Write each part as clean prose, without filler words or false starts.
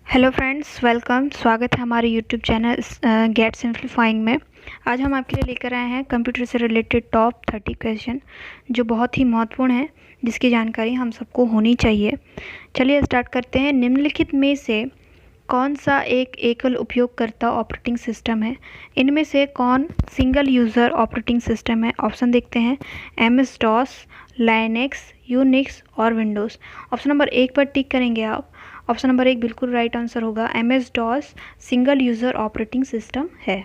Hello friends, welcome. स्वागत है हमारे यूट्यूब चैनल गेट सिंप्लीफाइंग में। आज हम आपके लिए लेकर आए हैं कंप्यूटर से रिलेटेड टॉप 30 क्वेश्चन जो बहुत ही महत्वपूर्ण है, जिसकी जानकारी हम सबको होनी चाहिए। चलिए स्टार्ट करते हैं। निम्नलिखित में से कौन सा एक एकल उपयोगकर्ता ऑपरेटिंग सिस्टम है? इनमें से कौन सिंगल यूज़र ऑपरेटिंग सिस्टम है? ऑप्शन देखते हैं। MS DOS, लाइनेक्स, यूनिक्स और विंडोज़। ऑप्शन नंबर 1 पर टिक करेंगे आप। ऑप्शन नंबर 1 बिल्कुल राइट आंसर होगा। MS DOS single user operating system है।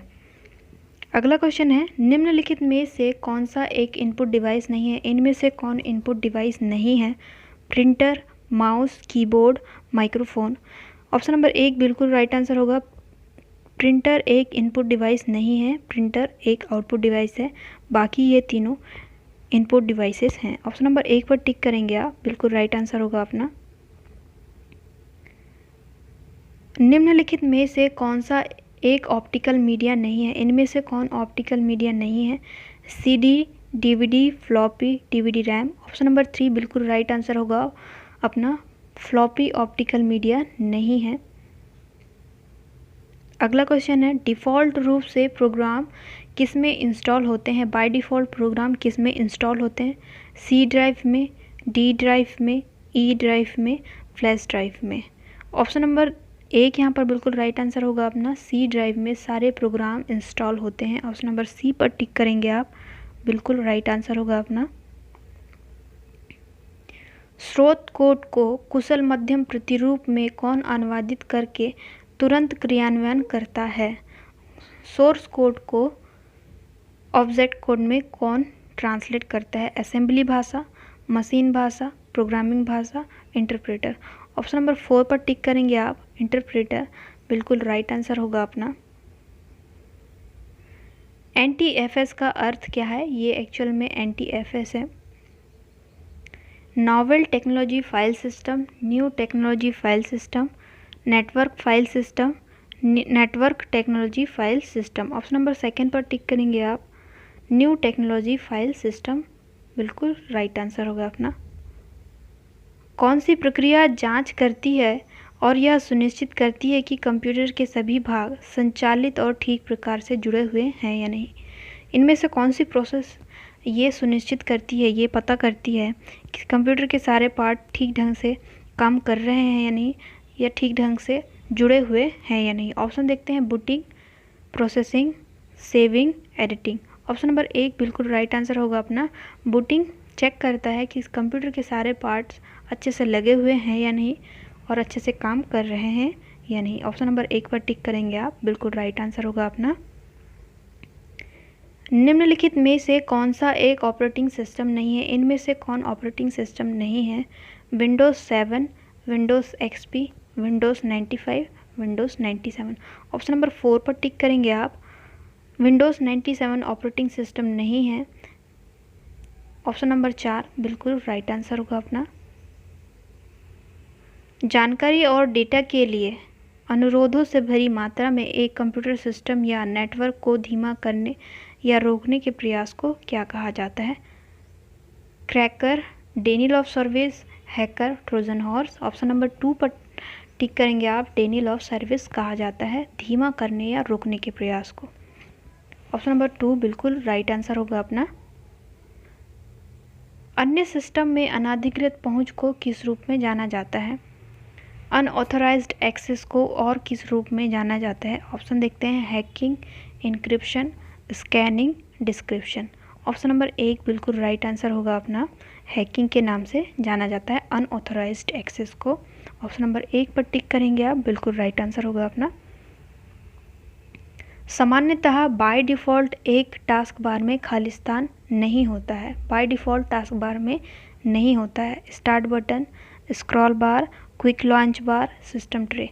अगला क्वेश्चन है, निम्नलिखित में से कौन सा एक इनपुट डिवाइस नहीं है? इनमें से कौन इनपुट डिवाइस नहीं है? Printer, mouse, keyboard, microphone. Option number 1 बिल्कुल राइट आंसर होगा। प्रिंटर एक इनपुट डिवाइस नहीं है, प्रिंटर एक आउटपुट डिवाइस है। बाकी ये तीनों इनपुट डिवाइसेस हैं। ऑप्शन नंबर 1 पर टिक करेंगे आप, बिल्कुल राइट आंसर होगा अपना। निम्नलिखित में से कौन सा एक ऑप्टिकल मीडिया नहीं है? इनमें से कौन ऑप्टिकल मीडिया नहीं है? CD, DVD, floppy, DVD RAM. Option number 3 बिल्कुल राइट आंसर होगा अपना। फ्लॉपी ऑप्टिकल मीडिया नहीं है। अगला क्वेश्चन है, डिफ़ॉल्ट रूप से प्रोग्राम किस में इंस्टॉल होते हैं? बाय डिफ़ॉल्ट प्रोग्राम किस में इंस्टॉल होते हैं? C ड्राइव में, D ड्राइव में, E ड्राइव में, फ्लैश ड्राइव में। ऑप्शन नंबर 1 यहाँ पर बिल्कुल राइट आंसर होगा अपना। C ड्राइव में सारे प्रोग्राम इंस्टॉल होते हैं। ऑप्शन नंबर C पर टिक करेंगे आप, बिल्कुल राइट आंसर होगा अपना। स्रोत कोड को कुशल मध्यम प्रतिरूप में कौन अनुवादित करके तुरंत क्रियान्वयन करता है? सोर्स कोड को ऑब्जेक्ट कोड में कौन ट्रांसलेट करता है? असेंबली भाषा, मशीन भाषा, प्रोग्रामिंग भाषा, इंटरप्रेटर। ऑप्शन नंबर 4 पर टिक करेंगे आप, इंटरप्रेटर बिल्कुल राइट आंसर होगा अपना। NTFS का अर्थ क्या है? ये एक्चुअल में NTFS है, novel technology file system, new technology file system, network file system, network technology file system. Option number 2 पर टिक करेंगे आप, न्यू टेक्नोलॉजी फाइल सिस्टम बिल्कुल राइट आंसर होगा अपना। कौन सी प्रक्रिया जांच करती है और यह सुनिश्चित करती है कि कंप्यूटर के सभी भाग संचालित और ठीक प्रकार से जुड़े हुए हैं या नहीं? इनमें से कौन सी प्रोसेस ये सुनिश्चित करती है, ये पता करती है कि कंप्यूटर के सारे पार्ट ठीक ढंग से काम कर रहे हैं या नहीं, या ठीक ढंग से जुड़े हुए हैं या नहीं? ऑप्शन देखते हैं। Booting, processing, saving, editing. Option number 1 बिल्कुल राइट आंसर होगा अपना। बूटिंग चेक करता है कि इस कंप्यूटर के सारे पार्ट्स अच्छे से लगे हुए हैं या नहीं और अच्छे से काम कर रहे हैं या नहीं। ऑप्शन नंबर 1 पर टिक करेंगे आप, बिल्कुल राइट आंसर होगा अपना। निम्नलिखित में से कौन सा एक ऑपरेटिंग सिस्टम नहीं है? इनमें से कौन ऑपरेटिंग सिस्टम नहीं है? Windows 7, Windows XP, Windows 95, Windows 97। Option number 4 पर टिक करेंगे आप, विंडोज़ 97 ऑपरेटिंग सिस्टम नहीं है। ऑप्शन नंबर 4 बिल्कुल राइट आंसर होगा अपना। जानकारी और डेटा के लिए अनुरोधों से भरी मात्रा में एक कंप्यूटर सिस्टम या नेटवर्क को धीमा करने या रोकने के प्रयास को क्या कहा जाता है? Cracker, Daniel of service, hacker, Trojan horse. Option number 2 पर टिक करेंगे आप, डेनियल ऑफ सर्विस कहा जाता है धीमा करने या रोकने के प्रयास को। ऑप्शन नंबर 2 बिल्कुल राइट आंसर होगा अपना। अन्य सिस्टम में अनधिकृत पहुंच को किस रूप में जाना जाता है? अनऑथराइज्ड एक्सेस को और किस रूप में जाना जाता है? ऑप्शन देखते हैं। Hacking, encryption, scanning, description. Option number 1 बिल्कुल राइट आंसर होगा अपना। हैकिंग के नाम से जाना जाता है अनऑथराइज्ड एक्सेस को। ऑप्शन नंबर 1 पर टिक करेंगे आप, बिल्कुल राइट आंसर होगा अपना। सामान्यतः बाय डिफ़ॉल्ट एक टास्क बार में खाली स्थान नहीं होता है। बाय डिफ़ॉल्ट टास्क बार में नहीं होता है। स्टार्ट बटन, स्क्रॉल बार, क्विक लॉन्च बार, सिस्टम ट्रे।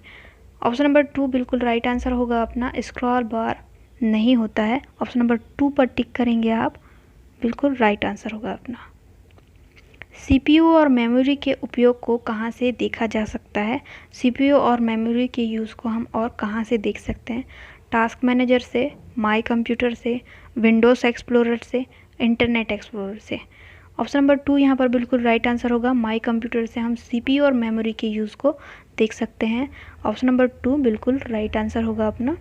ऑप्शन नंबर 2 बिल्कुल राइट आंसर होगा अपना। स्क्रॉल बार नहीं होता है। ऑप्शन नंबर 2 पर टिक करेंगे आप, बिल्कुल राइट आंसर होगा अपना। CPU और मेमोरी के उपयोग को कहाँ से देखा जा सकता है? CPU और मेमोरी के यूज़ को हम और कहाँ से देख सकते हैं? टास्क मैनेजर से, माई कंप्यूटर से, विंडोज़ एक्सप्लोरर से, इंटरनेट एक्सप्लोरर से। ऑप्शन नंबर 2 यहाँ पर बिल्कुल राइट आंसर होगा। माई कंप्यूटर से हम CPU और मेमोरी के यूज़ को देख सकते हैं। ऑप्शन नंबर 2 बिल्कुल राइट आंसर होगा अपना।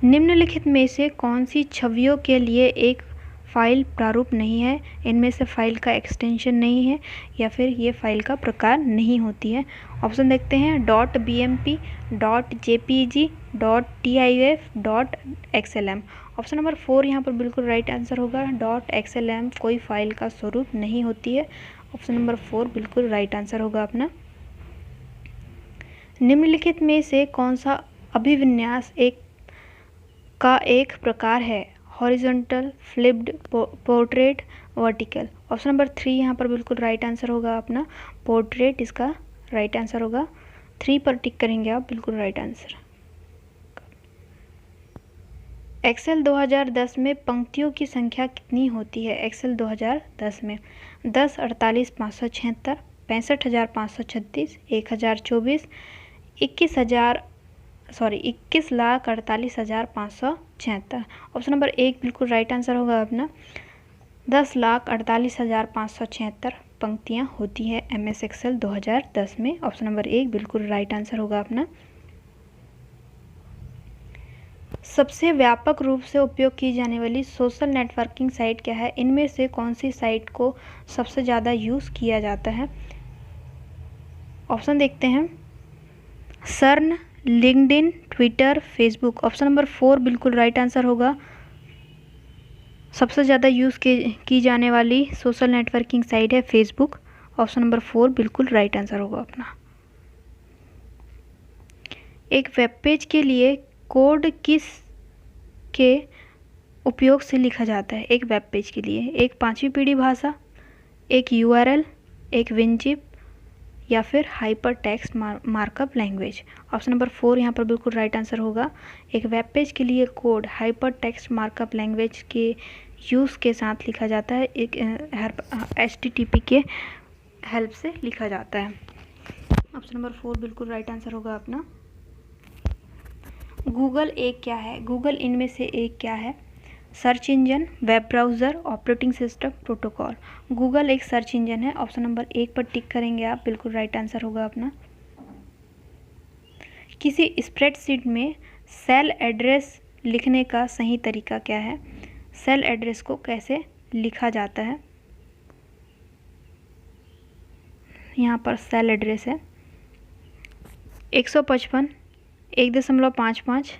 निम्नलिखित में से कौन सी छवियों के लिए एक फाइल प्रारूप नहीं है? इनमें से फाइल का एक्सटेंशन नहीं है या फिर ये फाइल का प्रकार नहीं होती है। ऑप्शन देखते हैं .bmp, .jpeg, .tif, .xlm। Option number 4 यहाँ पर बिल्कुल राइट आंसर होगा। .xlm कोई फाइल का स्वरूप नहीं होती है। ऑप्शन नंबर 4 बिल्कुल राइट आंसर होगा अपना। निम्नलिखित में से कौन सा अभिविन्यास एक प्रकार है? Horizontal, flipped, portrait, vertical. Option number 3 यहाँ पर बिल्कुल राइट आंसर होगा अपना। पोर्ट्रेट इसका राइट आंसर होगा। 3 पर टिक करेंगे आप, बिल्कुल राइट आंसर। एक्सेल 2010 में पंक्तियों की संख्या कितनी होती है? एक्सेल 2010 में 10, 48, 576, 65,536, 1024, 21,48,576। ऑप्शन नंबर 1 बिल्कुल राइट आंसर होगा अपना। 10,48,576 पंक्तियां होती है MS एक्सेल 2010 में। ऑप्शन नंबर 1 बिल्कुल राइट आंसर होगा अपना। सबसे व्यापक रूप से उपयोग की जाने वाली सोशल नेटवर्किंग साइट क्या है? इनमें से कौन सी साइट को सबसे ज़्यादा यूज़ किया जाता है? ऑप्शन देखते हैं सर्न, LinkedIn, Twitter, Facebook. Option number 4 बिल्कुल राइट आंसर होगा। सबसे ज़्यादा यूज़ की जाने वाली सोशल नेटवर्किंग साइट है फेसबुक। ऑप्शन नंबर 4 बिल्कुल राइट आंसर होगा अपना। एक वेब पेज के लिए कोड किस के उपयोग से लिखा जाता है? एक वेब पेज के लिए एक 5वीं पीढ़ी भाषा, एक URL, एक विनजिप या फिर hyper text markup language. Option number 4 यहाँ पर बिल्कुल राइट आंसर होगा। एक वेब पेज के लिए code hyper text markup language के यूज़ के साथ लिखा जाता है। एक HTTP के हेल्प से लिखा जाता है। ऑप्शन नंबर 4 बिल्कुल राइट आंसर होगा अपना। गूगल एक क्या है? गूगल इनमें से एक क्या है? Search engine, web browser, operating system, protocol. Google एक सर्च इंजन है। ऑप्शन नंबर 1 पर टिक करेंगे आप, बिल्कुल राइट आंसर होगा अपना। किसी स्प्रेडशीट में सेल एड्रेस लिखने का सही तरीका क्या है? सेल एड्रेस को कैसे लिखा जाता है? यहाँ पर सेल एड्रेस है 155, 1.55,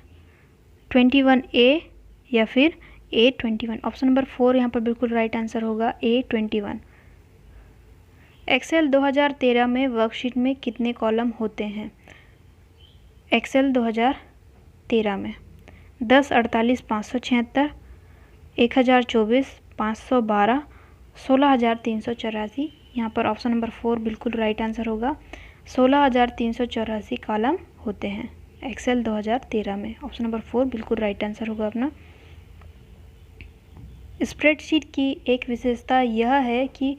21A या फिर A21। ऑप्शन नंबर 4 यहाँ पर बिल्कुल राइट आंसर होगा A21। एक्सेल 2013 में वर्कशीट में कितने कॉलम होते हैं? एक्सेल 2013 में 10, 48, 576, 1024, 512, 16,384। यहाँ पर ऑप्शन नंबर 4 बिल्कुल राइट आंसर होगा। 16,384 कॉलम होते हैं एक्सेल 2013 में। ऑप्शन नंबर 4 बिल्कुल राइट आंसर होगा अपना। स्प्रेडशीट की एक विशेषता यह है कि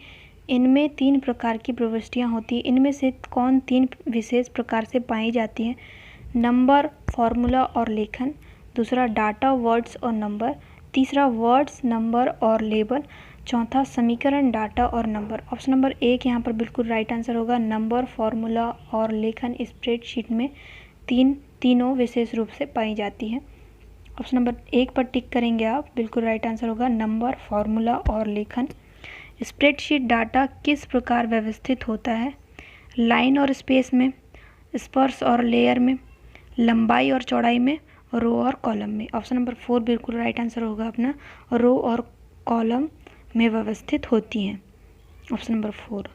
इनमें 3 प्रकार की प्रविष्टियाँ होती हैं। इनमें से कौन 3 विशेष प्रकार से पाई जाती हैं? नंबर, फॉर्मूला और लेखन। दूसरा डाटा, वर्ड्स और नंबर। तीसरा वर्ड्स, नंबर और लेबल। चौथा समीकरण, डाटा और नंबर। ऑप्शन नंबर 1 यहाँ पर बिल्कुल राइट आंसर होगा। नंबर, फॉर्मूला और लेखन स्प्रेडशीट में तीनों विशेष रूप से पाई जाती हैं। ऑप्शन नंबर 1 पर टिक करेंगे आप, बिल्कुल राइट आंसर होगा नंबर, फॉर्मूला और लेखन। स्प्रेडशीट डाटा किस प्रकार व्यवस्थित होता है? लाइन और स्पेस में, स्पर्श और लेयर में, लंबाई और चौड़ाई में, रो और कॉलम में। ऑप्शन नंबर 4 बिल्कुल राइट आंसर होगा अपना। रो और कॉलम में व्यवस्थित होती हैं। Option number 4।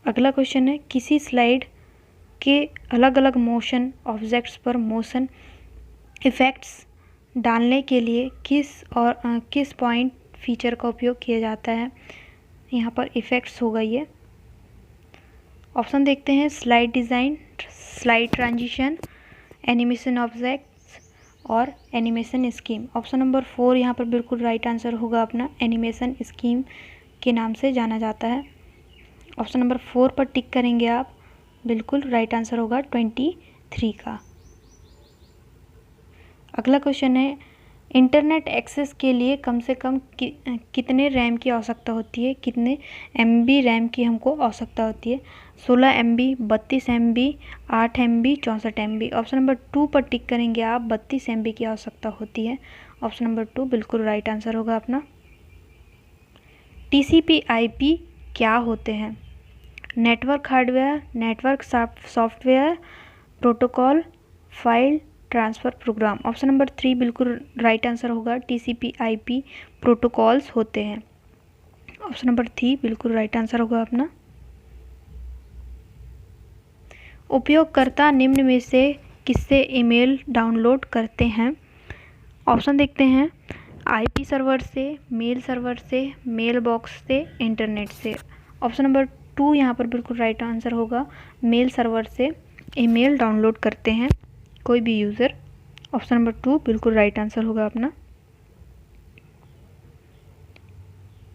अगला क्वेश्चन है किसी स्लाइड के अलग अलग मोशन ऑब्जेक्ट्स पर मोशन इफ़ेक्ट्स डालने के लिए किस पॉइंट फीचर का उपयोग किया जाता है? यहाँ पर इफ़ेक्ट्स होगा ये। ऑप्शन देखते हैं slide design, slide transition, animation objects और एनिमेशन स्कीम। ऑप्शन नंबर 4 यहाँ पर बिल्कुल राइट आंसर होगा अपना। एनिमेशन स्कीम के नाम से जाना जाता है। ऑप्शन नंबर 4 पर टिक करेंगे आप, बिल्कुल राइट आंसर होगा 23 का। अगला क्वेश्चन है इंटरनेट एक्सेस के लिए कम से कम कितने रैम की आवश्यकता होती है, कितने MB रैम की हमको आवश्यकता होती है? 16 MB, 32 MB, 8 MB, 64 MB। Option number 2 पर टिक करेंगे आप। 32 MB की आवश्यकता होती है। ऑप्शन नंबर 2 बिल्कुल राइट आंसर होगा अपना। TCP/IP क्या होते हैं? Network hardware, network software, protocol, file transfer program. Option number 3 बिल्कुल राइट आंसर होगा। TCP/IP प्रोटोकॉल्स होते हैं। ऑप्शन नंबर 3 बिल्कुल राइट आंसर होगा अपना। उपयोगकर्ता निम्न में से किससे ईमेल डाउनलोड करते हैं? ऑप्शन देखते हैं। IP सर्वर से, मेल सर्वर से, मेल बॉक्स से, इंटरनेट से। ऑप्शन नंबर 2 यहाँ पर बिल्कुल राइट आंसर होगा। मेल सर्वर से ईमेल डाउनलोड करते हैं कोई भी यूज़र। ऑप्शन नंबर 2 बिल्कुल राइट आंसर होगा अपना।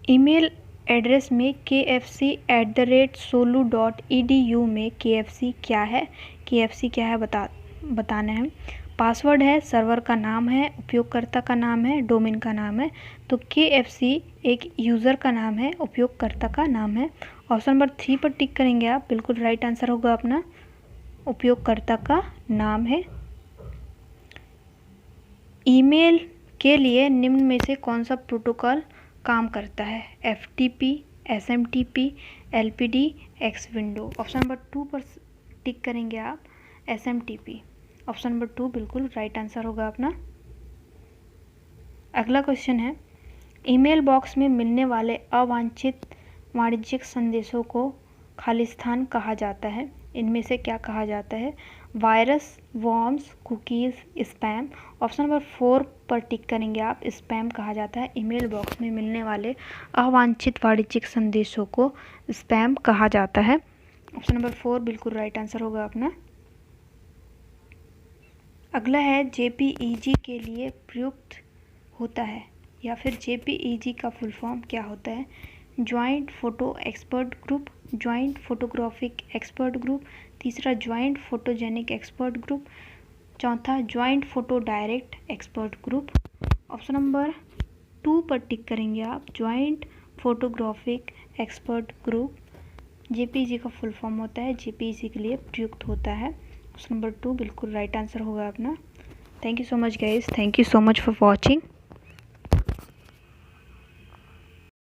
ईमेल एड्रेस में kfc@solu.edu में KFC क्या है? KFC क्या है बताना है। पासवर्ड है, सर्वर का नाम है, उपयोगकर्ता का नाम है, डोमेन का नाम है। तो KFC एक यूज़र का नाम है, उपयोगकर्ता का नाम है। ऑप्शन नंबर 3 पर टिक करेंगे आप। बिल्कुल राइट आंसर होगा अपना। उपयोगकर्ता का नाम है। ईमेल के लिए निम्न में से कौन सा प्रोटोकॉल काम करता है? FTP, SMTP, LPD, X window. Option number 2 पर टिक करेंगे आप। SMTP। ऑप्शन नंबर 2 बिल्कुल राइट आंसर होगा अपना। अगला क्वेश्चन है, ईमेल बॉक्स में मिलने वाले अवांछित वाणिज्यिक संदेशों को खालिस्तान कहा जाता है। इनमें से क्या कहा जाता है? Virus, worms, cookies, spam. Option number 4 पर टिक करेंगे आप। स्पैम कहा जाता है। ईमेल बॉक्स में मिलने वाले अवांछित वाणिज्यिक संदेशों को स्पैम कहा जाता है। ऑप्शन नंबर 4 बिल्कुल राइट आंसर होगा अपना। अगला है, JPEG के लिए प्रयुक्त होता है या फिर JPEG का फुल फॉर्म क्या होता है? Joint photo expert group, joint photographic expert group, तीसरा ज्वाइंट फोटोजेनिक एक्सपर्ट ग्रुप, चौथा joint photo direct expert group. Option number 2 पर टिक करेंगे आप। Joint photographic expert group JPEG का फुल फॉर्म होता है, JPEG के लिए प्रयुक्त होता है। ऑप्शन नंबर 2 बिल्कुल राइट आंसर होगा अपना। Thank you so much guys, thank you so much for watching.